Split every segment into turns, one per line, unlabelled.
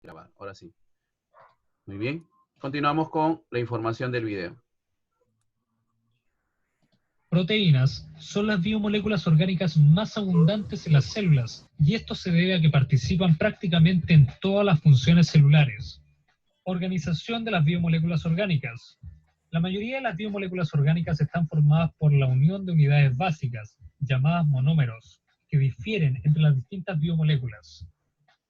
Grabar, ahora sí. Muy bien. Continuamos con la información del video.
Proteínas son las biomoléculas orgánicas más abundantes en las células, y esto se debe a que participan prácticamente en todas las funciones celulares. Organización de las biomoléculas orgánicas. La mayoría de las biomoléculas orgánicas están formadas por la unión de unidades básicas, llamadas monómeros, que difieren entre las distintas biomoléculas.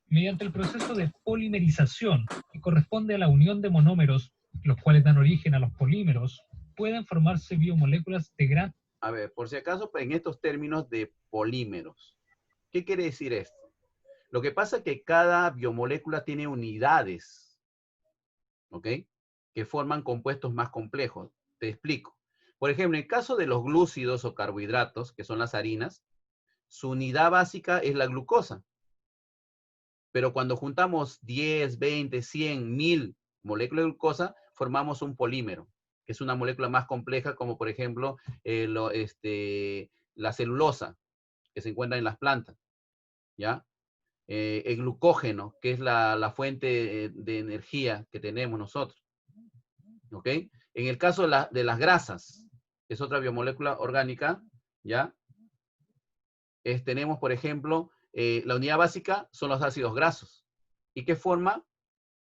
Mediante el proceso de polimerización, que corresponde a la unión de monómeros, los cuales dan origen a los polímeros, pueden formarse biomoléculas de gran...
A ver, por si acaso, en estos términos de polímeros, ¿qué quiere decir esto? Lo que pasa es que cada biomolécula tiene unidades, ¿ok? Que forman compuestos más complejos. Te explico. Por ejemplo, en el caso de los glúcidos o carbohidratos, que son las harinas, su unidad básica es la glucosa. Pero cuando juntamos 10, 20, 100, 1000 moléculas de glucosa, formamos un polímero, que es una molécula más compleja, como por ejemplo la celulosa, que se encuentra en las plantas, ¿ya? El glucógeno, que es la fuente de energía que tenemos nosotros, ¿ok? En el caso de las grasas, que es otra biomolécula orgánica, ¿ya? Tenemos, por ejemplo, la unidad básica son los ácidos grasos. ¿Y qué forma?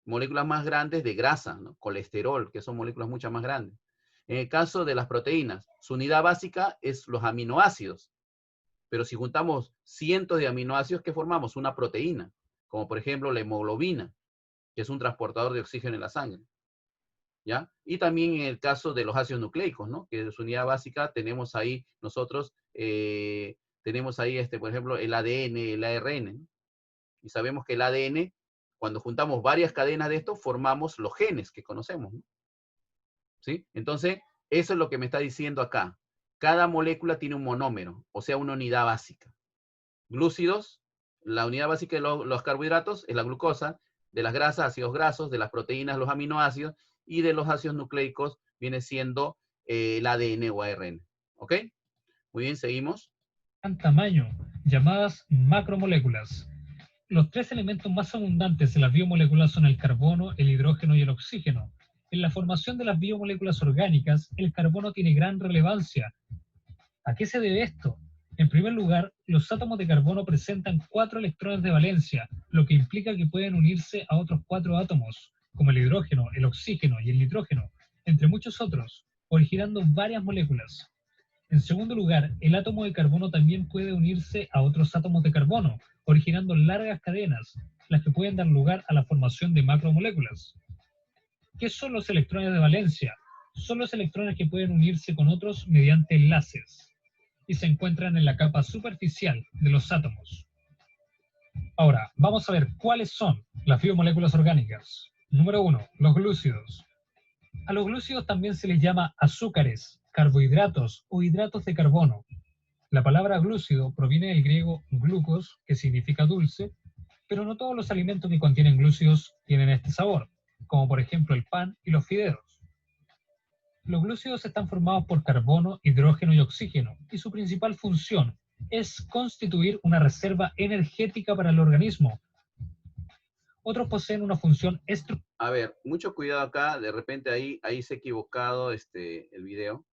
Moléculas más grandes de grasa, ¿no? Colesterol, que son moléculas mucho más grandes. En el caso de las proteínas, su unidad básica es los aminoácidos. Pero si juntamos cientos de aminoácidos, ¿qué formamos? Una proteína, como por ejemplo la hemoglobina, que es un transportador de oxígeno en la sangre, ¿ya? Y también en el caso de los ácidos nucleicos, ¿no? Que en su unidad básica tenemos ahí nosotros, tenemos ahí, por ejemplo, el ADN, el ARN, ¿no? Y sabemos que el ADN, cuando juntamos varias cadenas de esto, formamos los genes que conocemos, ¿no? ¿Sí? Entonces, eso es lo que me está diciendo acá. Cada molécula tiene un monómero, o sea, una unidad básica. Glúcidos, la unidad básica de los carbohidratos es la glucosa, de las grasas, ácidos grasos, de las proteínas, los aminoácidos, y de los ácidos nucleicos viene siendo el ADN o ARN. ¿Ok? Muy bien, seguimos.
gran tamaño, llamadas macromoléculas. Los tres elementos más abundantes de las biomoléculas son el carbono, el hidrógeno y el oxígeno. En la formación de las biomoléculas orgánicas, el carbono tiene gran relevancia. ¿A qué se debe esto? En primer lugar, los átomos de carbono presentan 4 electrones de valencia, lo que implica que pueden unirse a otros 4 átomos, como el hidrógeno, el oxígeno y el nitrógeno, entre muchos otros, originando varias moléculas. En segundo lugar, el átomo de carbono también puede unirse a otros átomos de carbono, originando largas cadenas, las que pueden dar lugar a la formación de macromoléculas. ¿Qué son los electrones de valencia? Son los electrones que pueden unirse con otros mediante enlaces y se encuentran en la capa superficial de los átomos. Ahora, vamos a ver cuáles son las biomoléculas orgánicas. Número 1, los glúcidos. A los glúcidos también se les llama azúcares, carbohidratos o hidratos de carbono. La palabra glúcido proviene del griego glucos, que significa dulce, pero no todos los alimentos que contienen glúcidos tienen este sabor, como por ejemplo el pan y los fideos. Los glúcidos están formados por carbono, hidrógeno y oxígeno, y su principal función es constituir una reserva energética para el organismo. Otros poseen una función estructural.
A ver, mucho cuidado acá, de repente ahí se ha equivocado el video.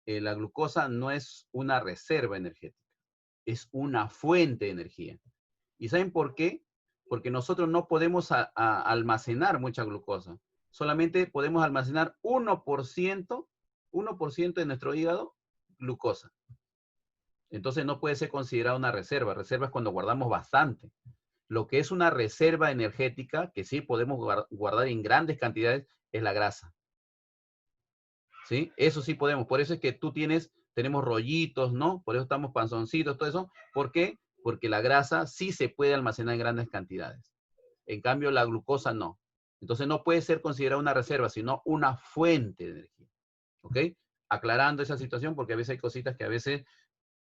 La glucosa no es una reserva energética, es una fuente de energía. ¿Y saben por qué? Porque nosotros no podemos almacenar mucha glucosa. Solamente podemos almacenar 1% de nuestro hígado glucosa. Entonces no puede ser considerada una reserva. Reserva es cuando guardamos bastante. Lo que es una reserva energética, que sí podemos guardar en grandes cantidades, es la grasa. ¿Sí? Eso sí podemos. Por eso es que tenemos rollitos, ¿no? Por eso estamos panzoncitos, todo eso. ¿Por qué? Porque la grasa sí se puede almacenar en grandes cantidades. En cambio, la glucosa no. Entonces no puede ser considerada una reserva, sino una fuente de energía. ¿Ok? Aclarando esa situación, porque a veces hay cositas que a veces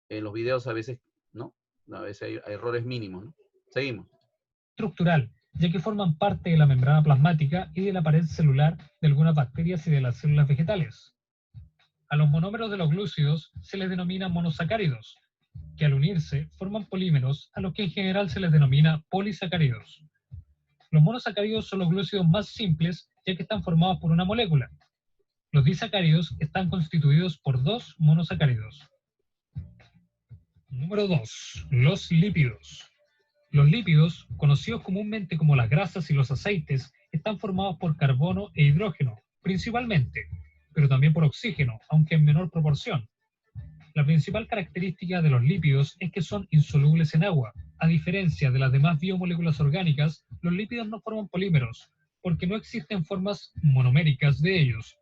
en los videos a veces, ¿no? A veces hay errores mínimos, ¿no? Seguimos.
Estructural, ya que forman parte de la membrana plasmática y de la pared celular de algunas bacterias y de las células vegetales. A los monómeros de los glúcidos se les denomina monosacáridos, que al unirse forman polímeros a los que en general se les denomina polisacáridos. Los monosacáridos son los glúcidos más simples, ya que están formados por una molécula. Los disacáridos están constituidos por 2 monosacáridos. Número 2. Los lípidos. Los lípidos, conocidos comúnmente como las grasas y los aceites, están formados por carbono e hidrógeno, principalmente, pero también por oxígeno, aunque en menor proporción. La principal característica de los lípidos es que son insolubles en agua. A diferencia de las demás biomoléculas orgánicas, los lípidos no forman polímeros, porque no existen formas monoméricas de ellos.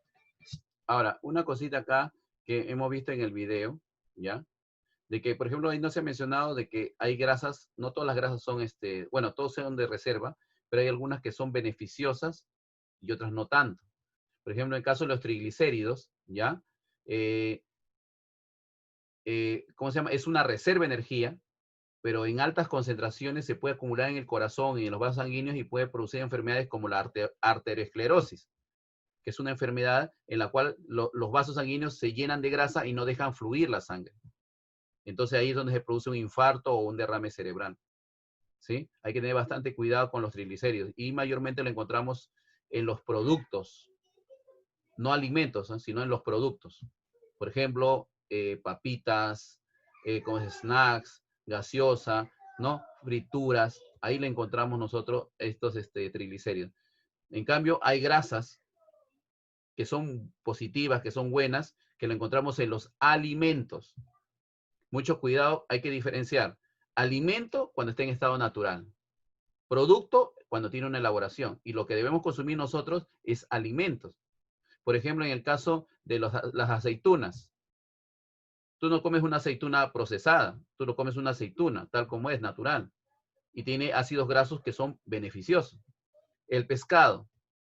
Ahora, una cosita acá que hemos visto en el video, ¿ya? De que, por ejemplo, ahí no se ha mencionado de que hay grasas, no todas las grasas son, bueno, todos son de reserva, pero hay algunas que son beneficiosas y otras no tanto. Por ejemplo, en el caso de los triglicéridos, ¿ya? ¿Cómo se llama? Es una reserva de energía, pero en altas concentraciones se puede acumular en el corazón y en los vasos sanguíneos y puede producir enfermedades como la arteriosclerosis, que es una enfermedad en la cual los vasos sanguíneos se llenan de grasa y no dejan fluir la sangre. Entonces ahí es donde se produce un infarto o un derrame cerebral, ¿sí? Hay que tener bastante cuidado con los triglicéridos y mayormente lo encontramos en los productos, no alimentos, ¿no? Sino en los productos. Por ejemplo, papitas, como snacks, gaseosa, ¿no? Frituras, ahí le encontramos nosotros estos triglicéridos. En cambio, hay grasas que son positivas, que son buenas, que lo encontramos en los alimentos. Mucho cuidado, hay que diferenciar alimento cuando está en estado natural, producto cuando tiene una elaboración, y lo que debemos consumir nosotros es alimentos. Por ejemplo, en el caso de las aceitunas, tú no comes una aceituna procesada, tú no comes una aceituna tal como es, natural, y tiene ácidos grasos que son beneficiosos. El pescado,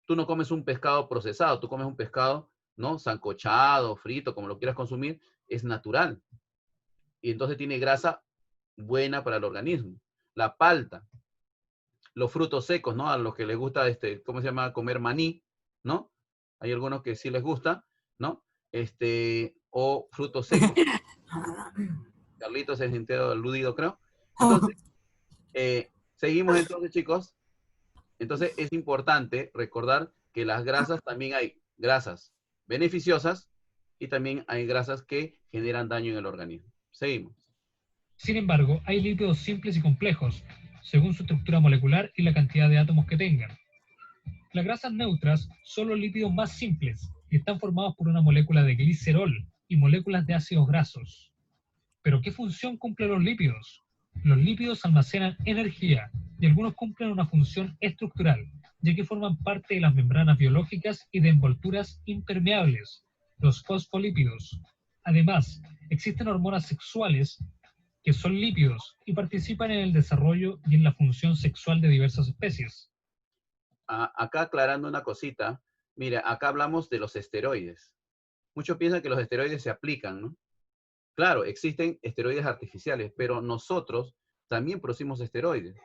tú no comes un pescado procesado, tú comes un pescado, ¿no? Sancochado, frito, como lo quieras consumir, es natural. Y entonces tiene grasa buena para el organismo. La palta, los frutos secos, ¿no? A los que les gusta, ¿cómo se llama? Comer maní, ¿no? Hay algunos que sí les gusta, ¿no? O frutos secos. Carlitos es entero aludido, creo. Entonces, seguimos entonces, chicos. Entonces, es importante recordar que las grasas también hay grasas beneficiosas y también hay grasas que generan daño en el organismo. Seguimos.
Sin embargo, hay lípidos simples y complejos, según su estructura molecular y la cantidad de átomos que tengan. Las grasas neutras son los lípidos más simples y están formados por una molécula de glicerol y moléculas de ácidos grasos. ¿Pero qué función cumplen los lípidos? Los lípidos almacenan energía y algunos cumplen una función estructural, ya que forman parte de las membranas biológicas y de envolturas impermeables, los fosfolípidos. Además, existen hormonas sexuales que son lípidos y participan en el desarrollo y en la función sexual de diversas especies.
Acá aclarando una cosita, mira, acá hablamos de los esteroides. Muchos piensan que los esteroides se aplican, ¿no? Claro, existen esteroides artificiales, pero nosotros también producimos esteroides.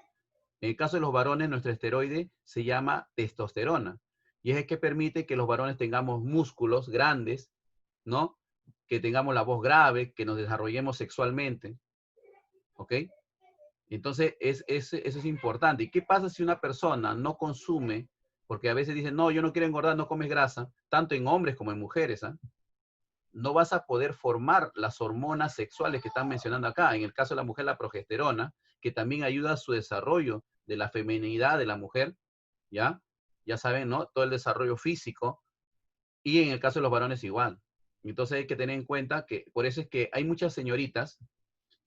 En el caso de los varones, nuestro esteroide se llama testosterona. Y es el que permite que los varones tengamos músculos grandes, ¿no? Que tengamos la voz grave, que nos desarrollemos sexualmente. ¿Ok? Entonces, eso es importante. ¿Y qué pasa si una persona no consume? Porque a veces dicen, no, yo no quiero engordar, no comes grasa, tanto en hombres como en mujeres, ¿ah? No vas a poder formar las hormonas sexuales que están mencionando acá. En el caso de la mujer, la progesterona, que también ayuda a su desarrollo de la feminidad de la mujer, ¿ya? Ya saben, ¿no? Todo el desarrollo físico. Y en el caso de los varones igual. Entonces hay que tener en cuenta que, por eso es que hay muchas señoritas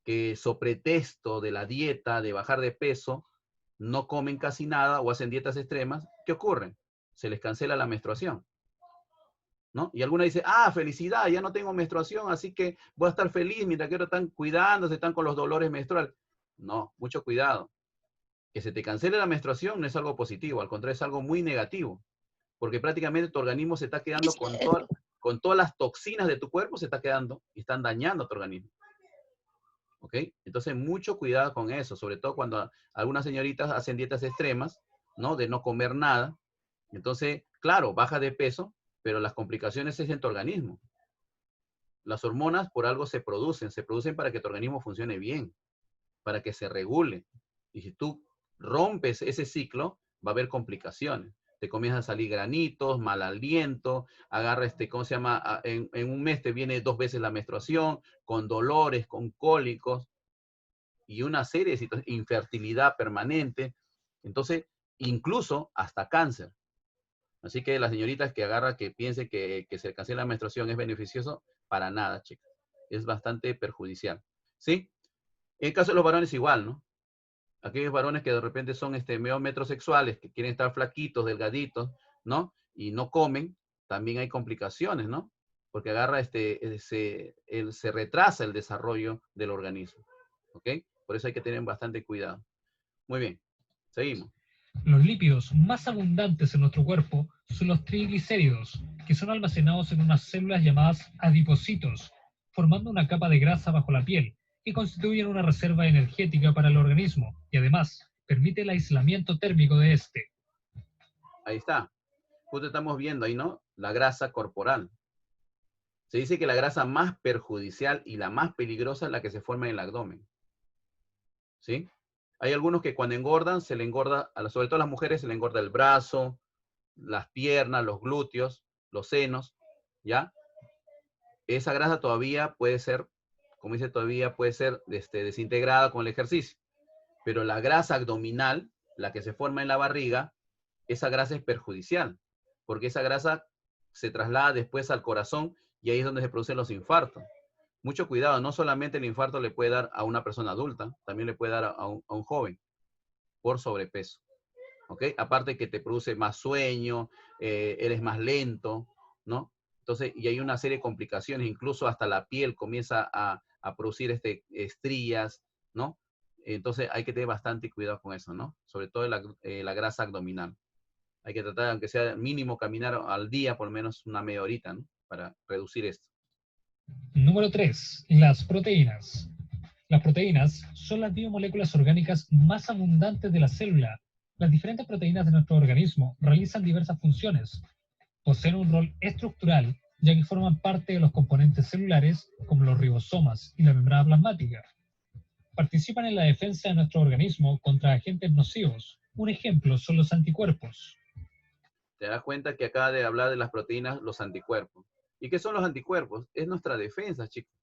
que, sobre pretexto de la dieta, de bajar de peso, no comen casi nada o hacen dietas extremas. ¿Qué ocurre? Se les cancela la menstruación, ¿no? Y alguna dice, felicidad, ya no tengo menstruación, así que voy a estar feliz mientras que ahora están cuidándose, están con los dolores menstruales. No, mucho cuidado. Que se te cancele la menstruación no es algo positivo, al contrario, es algo muy negativo, porque prácticamente tu organismo se está quedando con todas las toxinas de tu cuerpo, se está quedando y están dañando a tu organismo. ¿Ok? Entonces, mucho cuidado con eso, sobre todo cuando algunas señoritas hacen dietas extremas, ¿no? De no comer nada. Entonces, claro, baja de peso, pero las complicaciones es en tu organismo. Las hormonas por algo se producen para que tu organismo funcione bien, para que se regule. Y si tú rompes ese ciclo, va a haber complicaciones. Te comienzan a salir granitos, mal aliento, agarra ¿cómo se llama? En un mes te viene 2 veces la menstruación, con dolores, con cólicos, y una serie de situaciones, infertilidad permanente. Entonces, incluso hasta cáncer. Así que las señoritas que agarra, que piense que se cancela la menstruación es beneficioso, para nada, chicas. Es bastante perjudicial. ¿Sí? En el caso de los varones igual, ¿no? Aquellos varones que de repente son medio metrosexuales, que quieren estar flaquitos, delgaditos, ¿no? Y no comen, también hay complicaciones, ¿no? Porque agarra se retrasa el desarrollo del organismo. ¿Ok? Por eso hay que tener bastante cuidado. Muy bien, seguimos.
Los lípidos más abundantes en nuestro cuerpo son los triglicéridos, que son almacenados en unas células llamadas adipocitos, formando una capa de grasa bajo la piel, que constituyen una reserva energética para el organismo y además permite el aislamiento térmico de este.
Ahí está. Justo estamos viendo ahí, ¿no? La grasa corporal. Se dice que la grasa más perjudicial y la más peligrosa es la que se forma en el abdomen. ¿Sí? Hay algunos que cuando engordan, se le engorda, sobre todo a las mujeres, se le engorda el brazo, las piernas, los glúteos, los senos, ¿ya? Esa grasa todavía puede ser, como dice, todavía puede ser desintegrada con el ejercicio. Pero la grasa abdominal, la que se forma en la barriga, esa grasa es perjudicial, porque esa grasa se traslada después al corazón y ahí es donde se producen los infartos. Mucho cuidado, no solamente el infarto le puede dar a una persona adulta, también le puede dar a un joven por sobrepeso. ¿Ok? Aparte que te produce más sueño, eres más lento, ¿no? Entonces, y hay una serie de complicaciones, incluso hasta la piel comienza a producir estrías, ¿no? Entonces hay que tener bastante cuidado con eso, ¿no? Sobre todo la grasa abdominal. Hay que tratar, aunque sea mínimo, caminar al día por lo menos una media horita, ¿no? Para reducir esto.
Número 3. Las proteínas. Las proteínas son las biomoléculas orgánicas más abundantes de la célula. Las diferentes proteínas de nuestro organismo realizan diversas funciones. Poseen un rol estructural, ya que forman parte de los componentes celulares, como los ribosomas y la membrana plasmática. Participan en la defensa de nuestro organismo contra agentes nocivos. Un ejemplo son los anticuerpos.
Te das cuenta que acaba de hablar de las proteínas, los anticuerpos. ¿Y qué son los anticuerpos? Es nuestra defensa, chicos,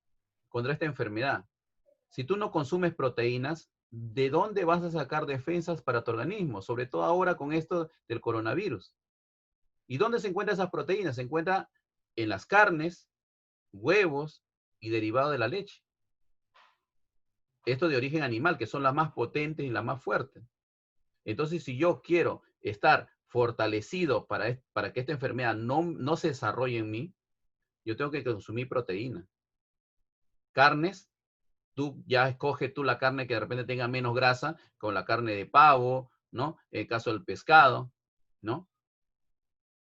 contra esta enfermedad. Si tú no consumes proteínas, ¿de dónde vas a sacar defensas para tu organismo? Sobre todo ahora con esto del coronavirus. ¿Y dónde se encuentran esas proteínas? Se encuentran en las carnes, huevos y derivados de la leche. Esto de origen animal, que son las más potentes y las más fuertes. Entonces, si yo quiero estar fortalecido para que esta enfermedad no se desarrolle en mí, yo tengo que consumir proteína. Carnes, tú ya escoge tú la carne que de repente tenga menos grasa, con la carne de pavo, ¿no? En el caso del pescado, ¿no?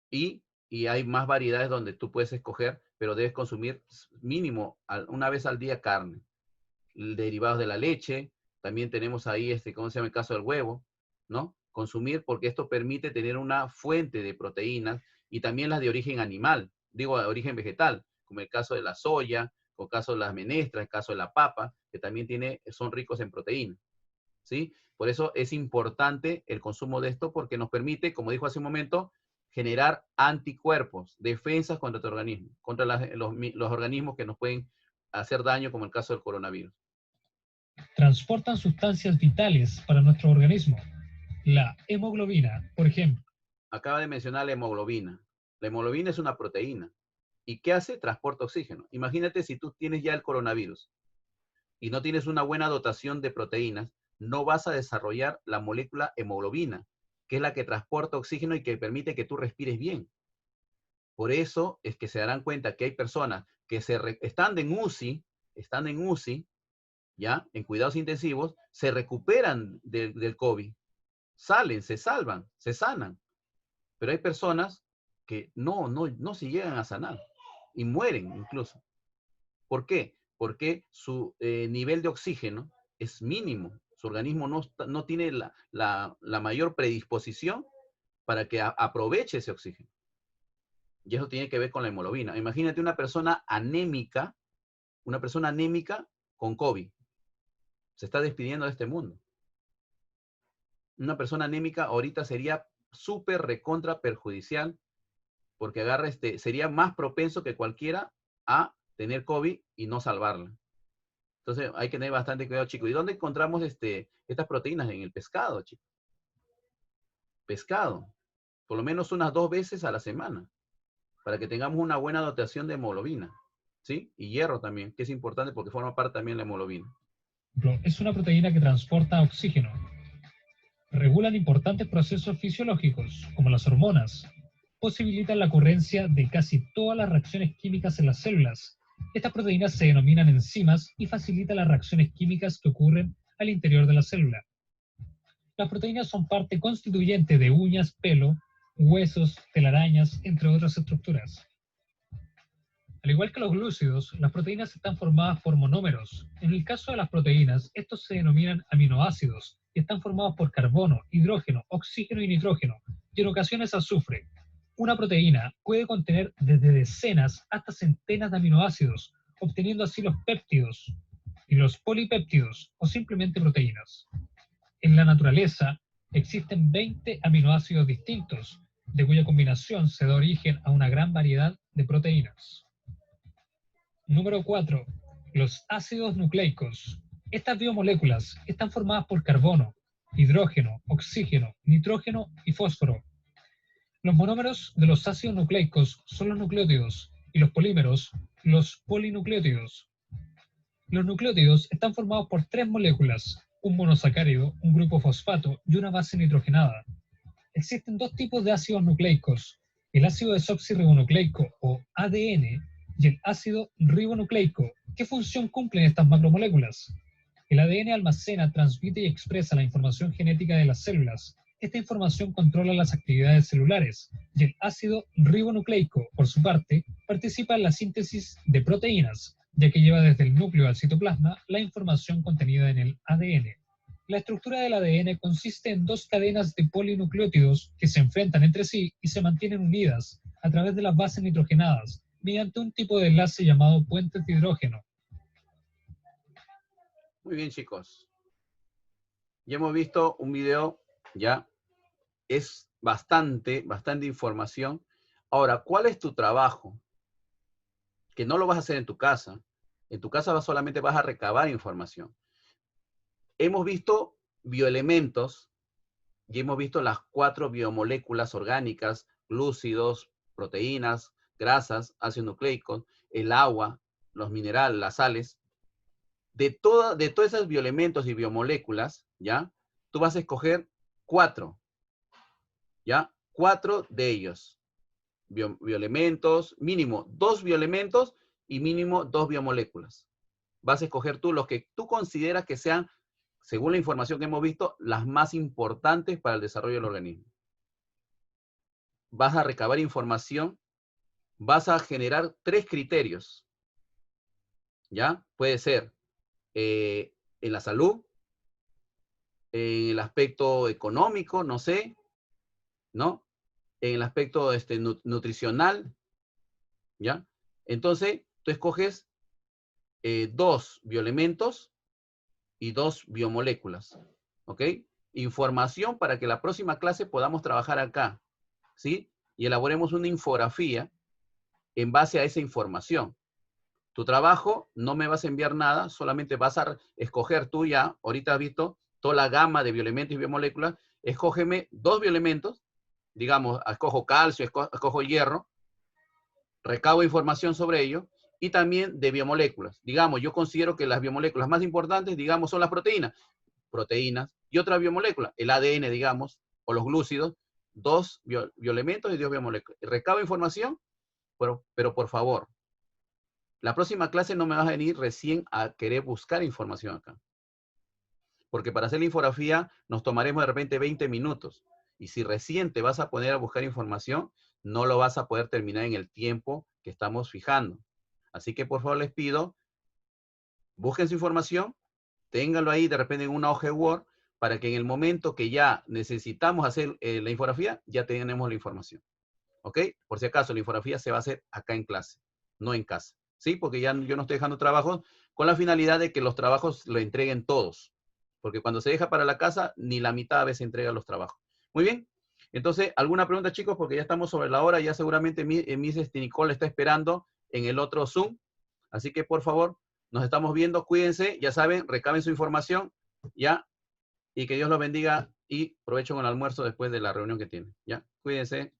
Y hay más variedades donde tú puedes escoger, pero debes consumir mínimo una vez al día carne. Derivados de la leche, también tenemos ahí, ¿cómo se llama? El caso del huevo, ¿no? Consumir porque esto permite tener una fuente de proteínas y también las de origen animal, digo, de origen vegetal, como el caso de la soya, o el caso de las menestras, el caso de la papa, que también son ricos en proteínas, ¿sí? Por eso es importante el consumo de esto porque nos permite, como dijo hace un momento, generar anticuerpos, defensas contra tu organismo, contra los organismos que nos pueden hacer daño, como el caso del coronavirus.
Transportan sustancias vitales para nuestro organismo. La hemoglobina, por ejemplo.
Acaba de mencionar la hemoglobina. La hemoglobina es una proteína. ¿Y qué hace? Transporta oxígeno. Imagínate si tú tienes ya el coronavirus y no tienes una buena dotación de proteínas, no vas a desarrollar la molécula hemoglobina, que es la que transporta oxígeno y que permite que tú respires bien. Por eso es que se darán cuenta que hay personas que están en UCI, ¿ya? En cuidados intensivos, se recuperan del COVID, salen, se salvan, se sanan. Pero hay personas que no se llegan a sanar y mueren incluso. ¿Por qué? Porque su nivel de oxígeno es mínimo. Su organismo no tiene la mayor predisposición para que aproveche ese oxígeno. Y eso tiene que ver con la hemoglobina. Imagínate una persona anémica con COVID. Se está despidiendo de este mundo. Una persona anémica ahorita sería súper recontra perjudicial porque agarra sería más propenso que cualquiera a tener COVID y no salvarla. Entonces hay que tener bastante cuidado, chicos. ¿Y dónde encontramos estas proteínas? En el pescado, chicos. Pescado. Por lo menos unas 2 veces a la semana, para que tengamos una buena dotación de hemoglobina, ¿sí? Y hierro también, que es importante porque forma parte también de la hemoglobina.
Es una proteína que transporta oxígeno. Regulan importantes procesos fisiológicos, como las hormonas. Posibilitan la ocurrencia de casi todas las reacciones químicas en las células. Estas proteínas se denominan enzimas y facilitan las reacciones químicas que ocurren al interior de la célula. Las proteínas son parte constituyente de uñas, pelo, huesos, telarañas, entre otras estructuras. Al igual que los glúcidos, las proteínas están formadas por monómeros. En el caso de las proteínas, estos se denominan aminoácidos y están formados por carbono, hidrógeno, oxígeno y nitrógeno, y en ocasiones azufre. Una proteína puede contener desde decenas hasta centenas de aminoácidos, obteniendo así los péptidos y los polipéptidos o simplemente proteínas. En la naturaleza existen 20 aminoácidos distintos, de cuya combinación se da origen a una gran variedad de proteínas. Número 4. Los ácidos nucleicos. Estas biomoléculas están formadas por carbono, hidrógeno, oxígeno, nitrógeno y fósforo. Los monómeros de los ácidos nucleicos son los nucleótidos y los polímeros, los polinucleótidos. Los nucleótidos están formados por 3 moléculas, un monosacárido, un grupo fosfato y una base nitrogenada. Existen 2 tipos de ácidos nucleicos, el ácido desoxirribonucleico o ADN y el ácido ribonucleico. ¿Qué función cumplen estas macromoléculas? El ADN almacena, transmite y expresa la información genética de las células. Esta información controla las actividades celulares y el ácido ribonucleico, por su parte, participa en la síntesis de proteínas, ya que lleva desde el núcleo al citoplasma la información contenida en el ADN. La estructura del ADN consiste en 2 cadenas de polinucleótidos que se enfrentan entre sí y se mantienen unidas a través de las bases nitrogenadas mediante un tipo de enlace llamado puentes de hidrógeno.
Muy bien, chicos. Ya hemos visto un video, ya es bastante información. Ahora, ¿cuál es tu trabajo? Que no lo vas a hacer en tu casa. En tu casa solamente vas a recabar información. Hemos visto bioelementos y hemos visto las 4 biomoléculas orgánicas, glúcidos, proteínas, grasas, ácidos nucleicos, el agua, los minerales, las sales. De todos esos bioelementos y biomoléculas, ¿ya? Tú vas a escoger 4, ¿ya? 4 de ellos. Bioelementos, mínimo 2 bioelementos y mínimo 2 biomoléculas. Vas a escoger tú los que tú consideras que sean, según la información que hemos visto, las más importantes para el desarrollo del organismo. Vas a recabar información, vas a generar 3 criterios, ¿ya? Puede ser en la salud, en el aspecto económico, no sé, ¿no? En el aspecto nutricional, ¿ya? Entonces, tú escoges 2 bioelementos y 2 biomoléculas, ¿ok? Información para que la próxima clase podamos trabajar acá, ¿sí? Y elaboremos una infografía en base a esa información. Tu trabajo, no me vas a enviar nada, solamente vas a escoger tú ya, ahorita has visto toda la gama de bioelementos y biomoléculas, escógeme 2 bioelementos, digamos, escojo calcio, escojo hierro, recabo información sobre ello, y también de biomoléculas. Digamos, yo considero que las biomoléculas más importantes, digamos, son las proteínas, y otra biomolécula, el ADN, digamos, o los glúcidos, 2 bioelementos y 2 biomoléculas. Recabo información, pero por favor, la próxima clase no me vas a venir recién a querer buscar información acá. Porque para hacer la infografía nos tomaremos de repente 20 minutos. Y si recién te vas a poner a buscar información, no lo vas a poder terminar en el tiempo que estamos fijando. Así que por favor les pido, busquen su información, ténganlo ahí de repente en una hoja de Word, para que en el momento que ya necesitamos hacer la infografía, ya tenemos la información. ¿Ok? Por si acaso, la infografía se va a hacer acá en clase, no en casa. ¿Sí? Porque ya yo no estoy dejando trabajos con la finalidad de que los trabajos lo entreguen todos. porque cuando se deja para la casa, ni la mitad a veces entrega los trabajos. Muy bien. Entonces, ¿alguna pregunta, chicos? Porque ya estamos sobre la hora, ya seguramente Miss Nicole está esperando en el otro Zoom. Así que, por favor, nos estamos viendo, cuídense, ya saben, recaben su información, ya, y que Dios los bendiga y provecho con el almuerzo después de la reunión que tienen, ya. Cuídense.